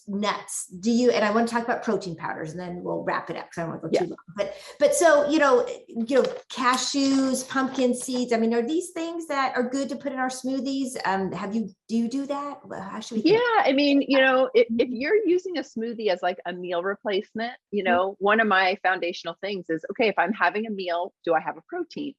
nuts, do you, and I want to talk about protein powders and then we'll wrap it up because I don't want to go Yeah. too long. But so, cashews, pumpkin seeds, I mean, are these things that are good to put in our smoothies? Do you do that? How should we think? Yeah, I mean, if you're using a smoothie as like a meal replacement, one of my foundational things is, okay, if I'm having a meal, do I have a protein?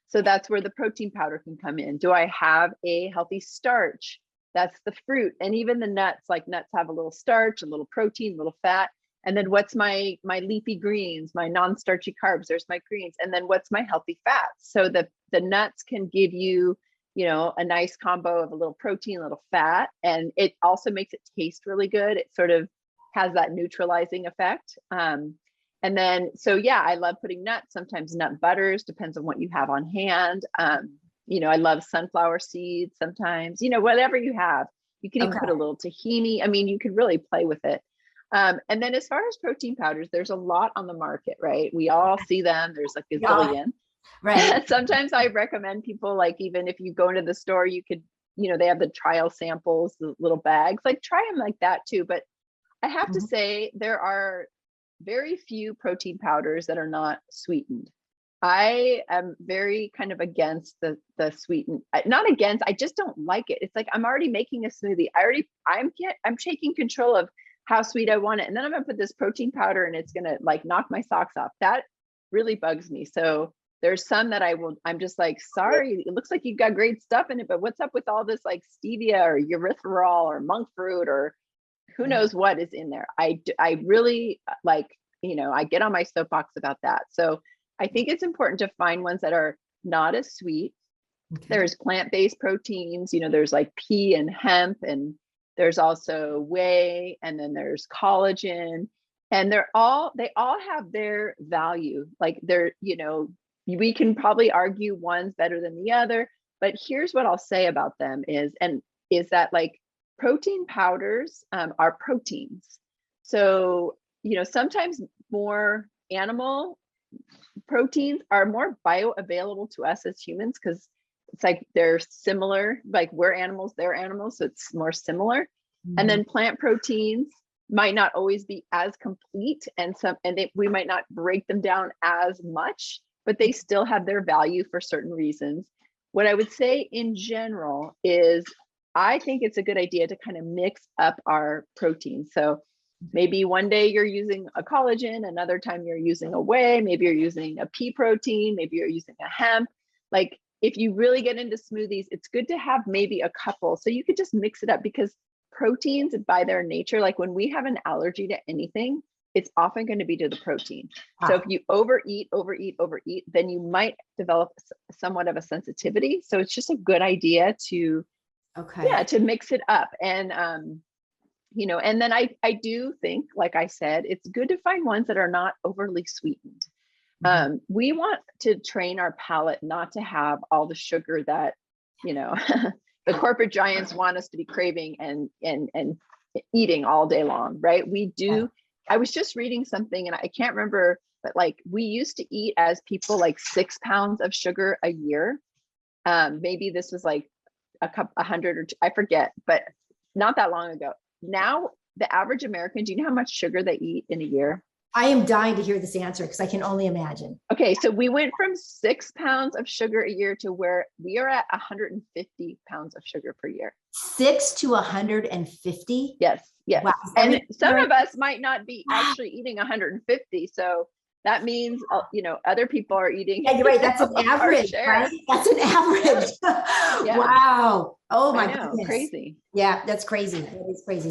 So that's where the protein powder can come in. Do I have a healthy starch? That's the fruit. And even the nuts, like nuts have a little starch, a little protein, a little fat. And then what's my leafy greens, my non-starchy carbs, there's my greens. And then what's my healthy fats? So the nuts can give you, a nice combo of a little protein, a little fat, and it also makes it taste really good. It sort of has that neutralizing effect. And then, so yeah, I love putting nuts, sometimes nut butters, depends on what you have on hand. I love sunflower seeds sometimes, whatever you have. You can even put a little tahini. I mean, you could really play with it. And then as far as protein powders, there's a lot on the market, right? We all see them. There's like a zillion. Right. Sometimes I recommend people, like, even if you go into the store, you could, they have the trial samples, the little bags, like try them like that too. But I have to say there are very few protein powders that are not sweetened. I am very kind of against the sweetened, not against, I just don't like it. It's like, I'm already making a smoothie. I'm taking control of how sweet I want it. And then I'm gonna put this protein powder and it's gonna like knock my socks off. That really bugs me. So there's some that I'm just like, sorry, it looks like you've got great stuff in it, but what's up with all this like stevia or erythritol or monk fruit or who knows what is in there? I really like, I get on my soapbox about that. So I think it's important to find ones that are not as sweet. There's plant-based proteins, there's like pea and hemp, and there's also whey, and then there's collagen, and they all have their value. Like we can probably argue one's better than the other, but here's what I'll say about them is that like protein powders are proteins. So, sometimes more animal proteins are more bioavailable to us as humans because it's like they're similar, like we're animals, they're animals, so it's more similar. And then plant proteins might not always be as complete, and we might not break them down as much, but they still have their value for certain reasons. What I would say in general is I think it's a good idea to kind of mix up our proteins. So maybe one day you're using a collagen, another time you're using a whey, maybe you're using a pea protein, maybe you're using a hemp. Like if you really get into smoothies, it's good to have maybe a couple. So you could just mix it up, because proteins by their nature, like when we have an allergy to anything, it's often going to be to the protein. So if you overeat, then you might develop somewhat of a sensitivity. So it's just a good idea to mix it up. And and then I do think, like I said, it's good to find ones that are not overly sweetened. We want to train our palate not to have all the sugar that, the corporate giants want us to be craving and eating all day long, right? We do. I was just reading something and I can't remember, but like we used to eat as people like 6 pounds of sugar a year. Maybe this was like 100 or I forget, but not that long ago. Now, the average American, do you know how much sugar they eat in a year? I am dying to hear this answer because I can only imagine. Okay, so we went from 6 pounds of sugar a year to where we are at 150 pounds of sugar per year. 6 to 150? Yes. Wow. And some of us might not be actually eating 150. So that means, other people are eating. Yeah, you're right. That's an average, right? That's an average. Yeah. Wow. Oh my goodness. Crazy. Yeah, that's crazy. That is crazy.